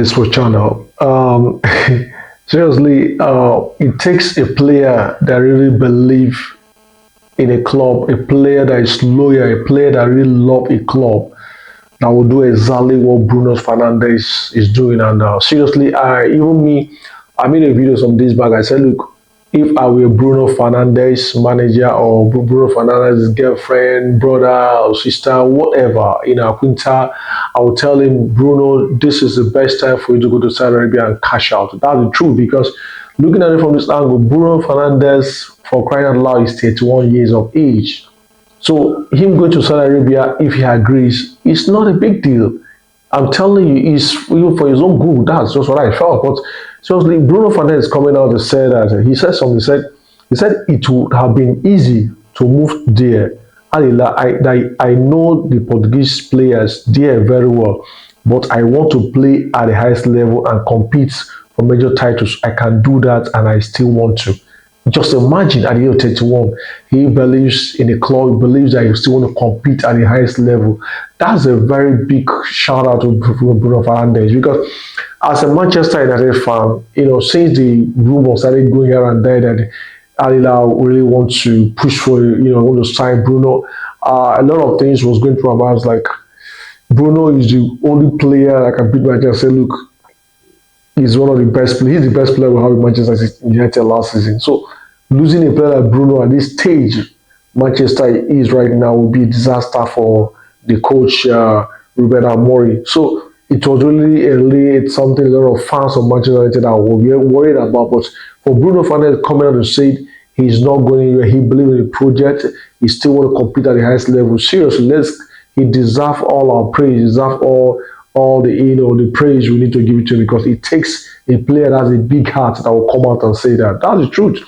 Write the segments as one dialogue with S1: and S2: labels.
S1: Sports Channel. Seriously, it takes a player that really believe in a club, a player that is loyal, a player that really love a club, that will do exactly what Bruno Fernandes is doing. And seriously, I made a video some days back. I said, look, if I were Bruno Fernandes manager or Bruno Fernandes girlfriend, brother or sister, whatever, Quinta, I would tell him, Bruno, this is the best time for you to go to Saudi Arabia and cash out. That's the truth because looking at it from this angle, Bruno Fernandes, for crying out loud, is 31 years of age. So him going to Saudi Arabia, if he agrees, it's not a big deal. I'm telling you, it's even for his own good. That's just what I felt. But seriously, Bruno Fernandes coming out to say that he said something. He said it would have been easy to move there. I know the Portuguese players there very well, but I want to play at the highest level and compete for major titles. I can do that, and I still want to. Just imagine at the age of 31, he believes in the club, he believes that he still want to compete at the highest level. That's a very big shout out to Bruno Fernandes because as a Manchester United fan, since the rumor started going here and there that Al Hilal really want to push for, want to sign Bruno, a lot of things was going through our minds like Bruno is the only player that can beat Manchester and say, look, he's one of the best players. He's the best player we have in Manchester United last season. So losing a player like Bruno at this stage, Manchester is right now will be a disaster for the coach Ruben Amorim. So it was it's something a lot of fans of Manchester United are worried about. But for Bruno Fernandes coming out and saying he's not going anywhere, he believes in the project, he still want to compete at the highest level. Seriously, he deserves all our praise, he deserves all the praise we need to give it to him because it takes a player that has a big heart that will come out and say that. That's the truth.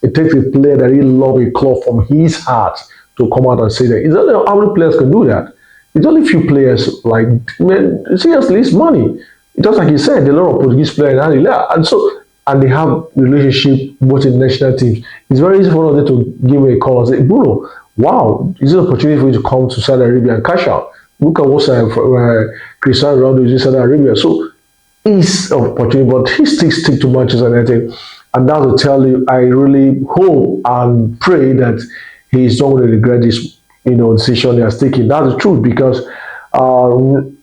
S1: It takes a player that really loves a club from his heart to come out and say that. It's only how many players can do that. It's only a few players like, man, seriously, it's money. Just like you said, there are a lot of Portuguese players and they have relationship with the national teams. It's very easy for them to give me a call and say, Bruno, wow, this is an opportunity for you to come to Saudi Arabia and cash out. Look at what Cristiano Ronaldo is in Saudi Arabia. So it's an opportunity, but he stick to Manchester United. And that will tell you, I really hope and pray that he is not going to regret this, decision he has taken. That's the truth because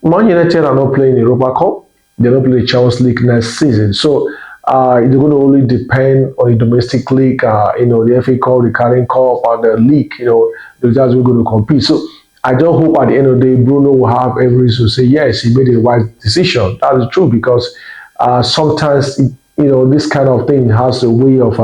S1: Man United are not playing the Europa Cup. They're not playing the Champions League next season. So they're going to only depend on the domestic league, the FA Cup, the Carling Cup, and the league. They're just going to compete. So I just hope at the end of the day, Bruno will have every reason to say, yes, he made the right decision. That is true because sometimes, this kind of thing has a way of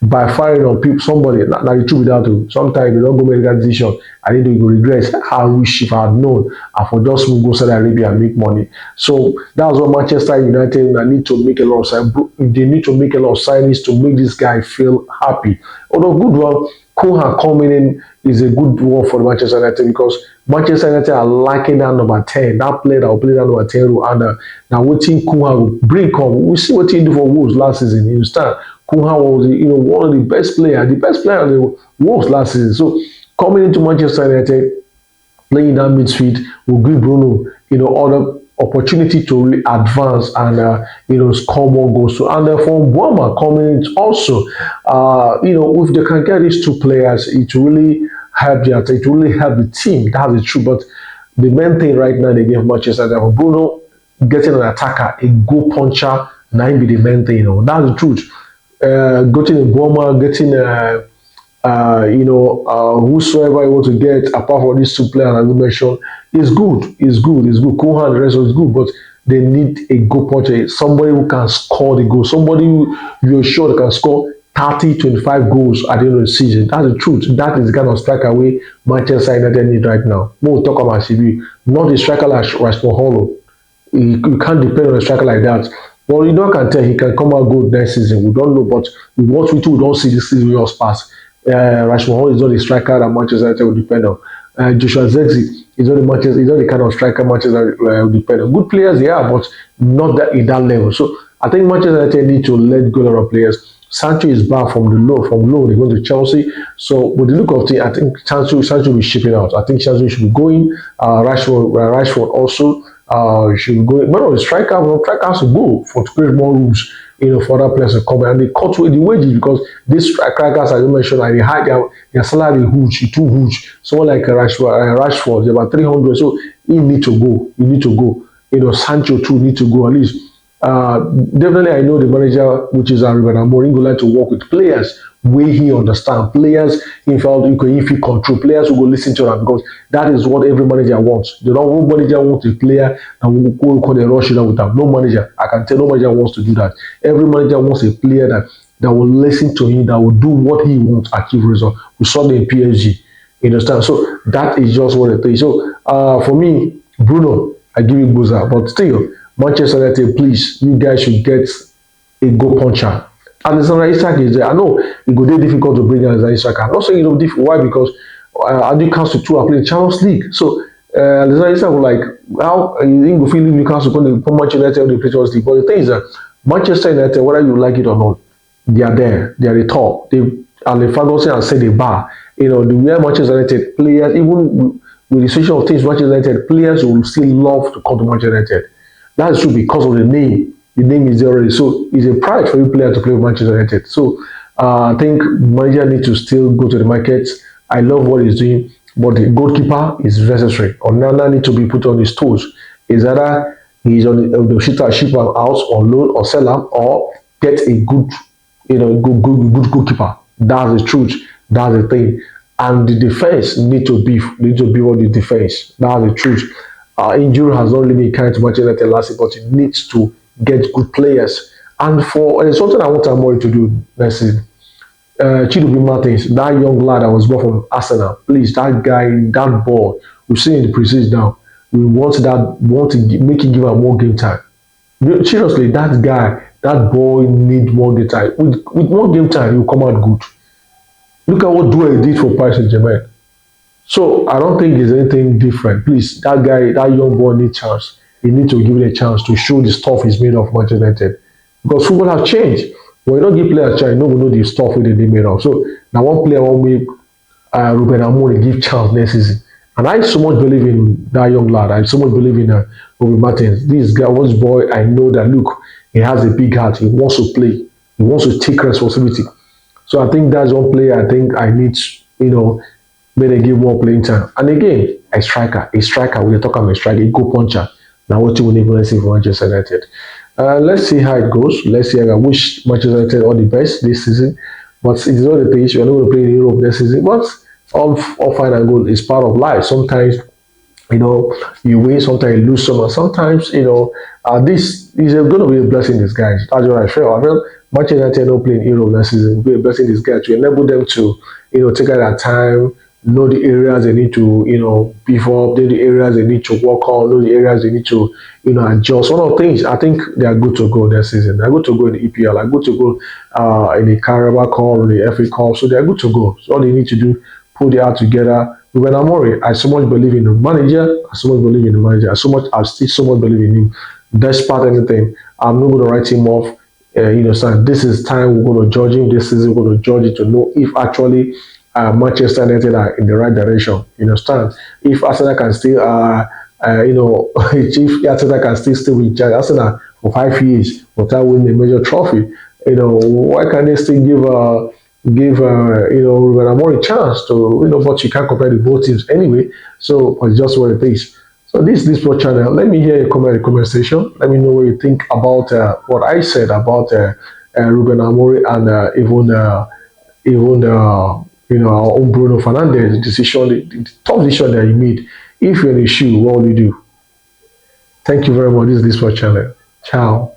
S1: backfiring on people, somebody, not the truth without to. Sometimes you don't go make that decision, I think you will regret. I wish if I had known, I would just go Saudi Arabia and make money. So that's what Manchester United need to make a lot of they need to make a lot of signings to make this guy feel happy. Although good one, Koha coming in is a good one for Manchester United because Manchester United are liking that number 10. That player that will play that number 10 role. And now what team Koha will bring come. We see what he do for Wolves last season. You understand? Koha was one of the best players of the Wolves last season. So coming into Manchester United, playing that midfield will give Bruno, other opportunity to really advance and score more goals. So and from Bournemouth coming in also, if they can get these two players, it really help the team. That's the truth. But the main thing right now they give Manchester United, Bruno getting an attacker, a goal puncher, now be the main thing. That's the truth. Getting a bomber, getting whosoever you want to get apart from these two players as I mentioned is good. Kohan and the rest is good, but they need a goal puncher, somebody who can score the goal, somebody who you're sure they can score 30, 25 goals at the end of the season. That's the truth. That is the kind of striker we Manchester United need right now. We'll talk about CB, not a striker like Rashford Hollow. You can't depend on a striker like that. Well, can tell he can come out good next season. We don't know, but what we don't see this season we just pass. Rashford Hall is not the striker that Manchester United will depend on. Joshua Zexi is not the kind of striker Manchester will depend on. Good players, yeah, but not that in that level. So I think Manchester United need to let go of a lot of players. Sancho is back from low. They go to Chelsea. So with the look of it, I think Sancho will be shipping out. I think Sancho should be going. Rashford also. should go. No, the striker has to go for to create more rooms, for other players to come in. And they cut away the wages because these strikers, as you mentioned, like they hide their salary huge, too huge. Someone like Rashford, they're about 300, so he need to go. He need to go. Sancho too need to go at least. Definitely, I know the manager, which is Ruben Amorim, would like to work with players where he understand players. In fact, if he control players who go listen to them because that is what every manager wants. They don't want manager wants a player and will go the rush it out with them. No manager, I can tell no manager wants to do that. Every manager wants a player that will listen to him, that will do what he wants, achieve result. We saw the in PSG. You understand? So that is just what it is. So for me, Bruno, I give you Buza, but still. Manchester United, please, you guys should get a goal puncher. And Alexander Isak is there. I know it would be difficult to bring Alexander Isak. I'm not saying difficult. Why? Because Newcastle too are playing Champions League. So Alexander Isak was like, how you think we feel Newcastle going to Manchester United when they play Champions League? But the thing is that Manchester United, whether you like it or not, they are there. They are the top. And the Ferguson has set the bar. The way Manchester United players, even with the situation of things, Manchester United players will still love to come to Manchester United. That's true because of the name. The name is there already. So it's a pride for a player to play with Manchester United. So I think manager needs to still go to the market. I love what he's doing, but the goalkeeper is necessary. Onana needs to be put on his toes. Is either he's on the ship out on loan or sell him or get a good, good goalkeeper. That's the truth. That's the thing. And the defense need to be on the defense. That's the truth. Injury has not really been kind to Manchester United last season, but it needs to get good players. And something I want Amori to do next season. Chidobe Martins, that young lad that was born from Arsenal, please, that guy, that ball, we've seen in the preseason now. We want to make him give him more game time. Seriously, that guy, that boy need more game time. With more game time, he'll come out good. Look at what Due did for Paris Saint-Germain. So I don't think there's anything different. Please, that guy, that young boy needs a chance. He needs to give it a chance to show the stuff he's made of Manchester United. Because football has changed. When you don't give players a chance, you don't know the stuff they made of. So now one player will make Ruben Amorim give chance next season. And I so much believe in that young lad. I so much believe in Ruben Martins. This guy, this boy, I know that look, he has a big heart. He wants to play. He wants to take responsibility. So I think that's one player I think I need, may they give more playing time. And again, a striker, we're talking about a striker, a goal puncher. Now what you will need to see for Manchester United. Let's see how it goes. Let's see. I wish Manchester United all the best this season. But it is not the case. We're not going to play in Europe this season. But all fine and good is part of life. Sometimes, you win, sometimes you lose some. And sometimes, this is going to be a blessing in disguise. That's what I feel. I feel Manchester United not playing Europe this season will be a blessing in disguise to enable them to, take out their time, know the areas they need to, beef up, know the areas they need to work on, know the areas they need to, adjust. One of the things, I think they are good to go this season. They're good to go in the EPL. They're good to go in the Carabao Cup, in the FA Cup. So they're good to go. So all they need to do, put it out together. Ruben Amorim, I so much believe in the manager. I still so much believe in him. Despite anything, I'm not going to write him off. So this is time we're going to judge him. This season we're going to judge it to know if actually Manchester United are in the right direction. You understand? If Arsenal can still, if Arsenal can still stay with Arsenal for 5 years without winning a major trophy, why can't they still give Ruben Amorim a chance to, but you can't compare the both teams anyway. So it's just what it is. So this sport channel. Let me hear your comment in the comment section. Let me know what you think about what I said about Ruben Amorim and even our own Bruno Fernandes decision, the tough decision that he made. If you're in the shoe, what will you do? Thank you very much. This is this sport channel. Ciao.